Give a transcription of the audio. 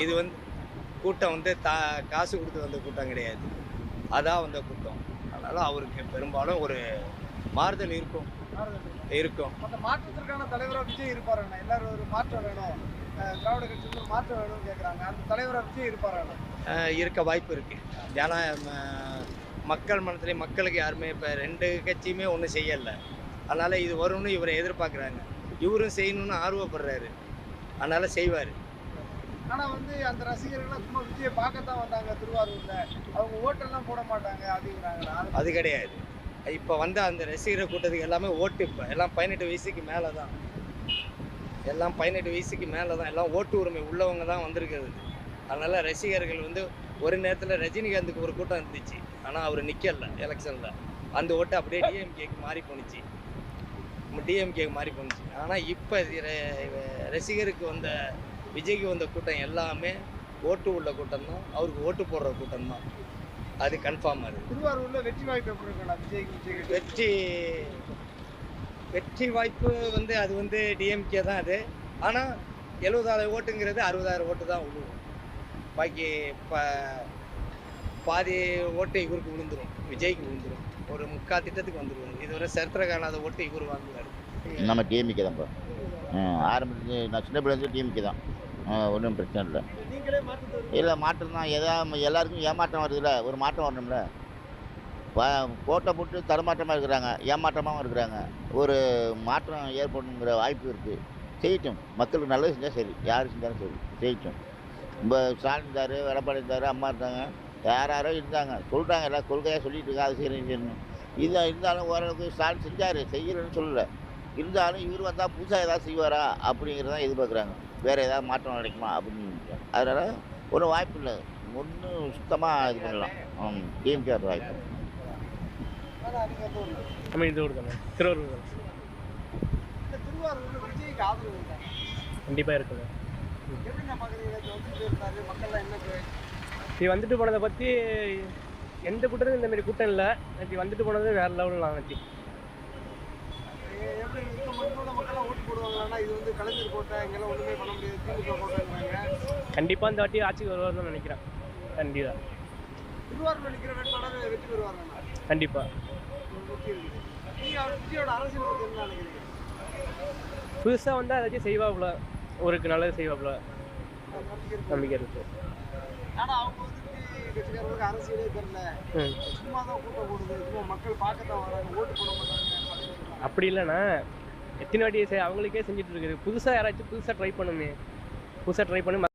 இது வந்து கூட்டம் வந்து காசு கொடுத்து வந்த கூட்டம் கிடையாது. அதான் வந்த கூட்டம். அதனால அவருக்கு பெரும்பாலும் ஒரு மாறுதல் இருக்கும். இருக்கும். அந்த மாற்றத்திற்கான தலைவரா விஜய் இருப்பாருண்ணா. எல்லாரும் ஒரு மாற்றம் வேணும். திராவிட கட்சியில ஒரு மாற்றம் வேணும்னு கேட்குறாங்க. அந்த தலைவரா விஜய் இருப்பாருண்ணா. இருக்க வாய்ப்பு இருக்கு. ஏன்னா மக்கள் மனத்திலே மக்களுக்கு யாருமே இப்போ 2 கட்சியுமே ஒன்றும் செய்யலை. அதனால் இது வரும்னு இவரை எதிர்பார்க்குறாங்க. இவரும் செய்யணும்னு ஆர்வப்படுறாரு. அதனால் செய்வார். ஆனால் வந்து அந்த ரசிகர்கள்லாம் சும்மா விஜயை பார்க்கத்தான் வந்தாங்க திருவாரூரில். அவங்க ஓட்டெல்லாம் போட மாட்டாங்க அப்படிங்கிறாங்களா? அது கிடையாது. இப்போ வந்த அந்த ரசிகர் கூட்டத்துக்கு எல்லாமே ஓட்டு இப்போ எல்லாம் 18 வயசுக்கு மேலே தான். எல்லாம் 18 வயசுக்கு மேலே தான். எல்லாம் ஓட்டு உரிமை உள்ளவங்க தான் வந்திருக்கிறது. அதனால் ரசிகர்கள் வந்து ஒரு நேரத்தில் ரஜினிகாந்துக்கு ஒரு கூட்டம் இருந்துச்சு. ஆனால் அவர் நிற்கல எலெக்ஷனில். அந்த ஓட்டு அப்படியே டிஎம்கேக்கு மாறி போணுச்சு. ஆனால் இப்போ ரசிகருக்கு வந்த விஜய்க்கு வந்த கூட்டம் எல்லாமே ஓட்டு உள்ள கூட்டம் தான். அவருக்கு ஓட்டு போடுற கூட்டம் தான். அது கன்ஃபார்ம். அது திருவாரூரில் வெற்றி வாய்ப்பு எப்படி இருக்கலாம் விஜய்க்கு? வெற்றி வாய்ப்பு வந்து அது வந்து டிஎம்கே தான் அது. ஆனால் 70,000 ஓட்டுங்கிறது 60,000 ஓட்டு தான் விழுவும். பாக்கி பாதி ஓட்டு இவருக்கு விழுந்துடும், விஜய்க்கு விழுந்துடும். ஒரு 3/4 திட்டத்துக்கு வந்துடுவாங்க. இதுவரை சரித்திர காணாத ஓட்டு இவர் வாங்குவார். நம்ம டிஎம்கே தான். இப்போ ஆரம்பத்துக்கு நான் சின்ன பிள்ளைலேருந்து டிஎம்கே தான். ஒன்றும் பிரச்சனை இல்லை. இல்லை மாற்றம் தான். எல்லாருக்கும் ஏமாற்றம் வருதுல்ல, ஒரு மாற்றம் வரணும்ல. கோட்டை போட்டு தரமாற்றமாக இருக்கிறாங்க, ஏமாற்றமாகவும் இருக்கிறாங்க. ஒரு மாற்றம் ஏற்படணுங்கிற வாய்ப்பு இருக்குது. செய்யட்டும், மக்களுக்கு நல்லது செஞ்சால் சரி, யார் செஞ்சாலும் சரி செய்யட்டும். இப்போ ஸ்டாலின் இருந்தார், எடப்பாடி இருந்தார், அம்மா இருந்தாங்க, யாரோ இருந்தாங்க, சொல்கிறாங்க, எல்லாம் கொள்கையாக சொல்லிட்டு இருக்காங்க, அது செய்யணும். இது இருந்தாலும் ஓரளவுக்கு ஸ்டாலின் செஞ்சார், செய்யலன்னு சொல்லலை. இருந்தாலும் இவர் வந்தால் புதுசாக ஏதாவது செய்வாரா அப்படிங்கிறதான் எதிர்பார்க்குறாங்க. வேறு ஏதாவது மாற்றம் கிடைக்குமா அப்படின்னு. அதனால் ஒன்றும் வாய்ப்பு இல்லை. ஒன்றும் சுத்தமாக இது பண்ணலாம். டிஎம்கே வாய்ப்பு. நம்ம இந்த ஊர் தானே, திருவாரூர் தான். திருவாரூரில் விஜய்க்கு ஆதரவு இருக்கா? கண்டிப்பாக இருக்குங்க. எப்படி நான் பார்க்குறீங்க? வந்துட்டு இருந்தாரு, மக்கள்லாம் என்ன இது வந்துட்டு போனதை பற்றி எந்த கூட்டமும் இந்தமாரி கூட்டம் இல்லை. நேற்று வந்துட்டு போனது வேறு லெவலில் நான் நேற்று. எப்படி இருக்க மக்கள்லாம் ஓட்டு போடுவாங்கன்னா இது வந்து கலைஞர் கோட்டை, இங்கெல்லாம் ஒன்றுமே பண்ண முடியாது, திமுக கோட்டைங்கிறாங்க. கண்டிப்பாக இந்த வாட்டி ஆட்சிக்கு வருவார்னு நினைக்கிறேன். கண்டிப்பாக திருவாரூரில் நிற்கிற வேட்பாளர் வெற்றி பெறுவாருண்ணா. கண்டிப்பாக. நீங்கள் விஜயோட அரசியல் பற்றி என்ன நினைக்கிறீங்க? புதுசாக வந்து ஏதாச்சும் செய்வாப்புல, ஊருக்கு நல்லது செய்வாப்புல நம்பிக்கை இருக்குது. ஆனால் அவங்க வந்து கட்சிக்காரங்களுக்கு அரசியலே தெரியல, சும்மா தான் கூட்டம் போடுது, சும்மா மக்கள் பார்க்கத்தான் வராங்க, ஓட்டு போட மாட்டாங்க. அப்படி இல்லைண்ணா, எத்தனை வாட்டி அவங்களுக்கே செஞ்சுட்டு இருக்குது. புதுசாக யாராச்சும் புதுசாக ட்ரை பண்ணி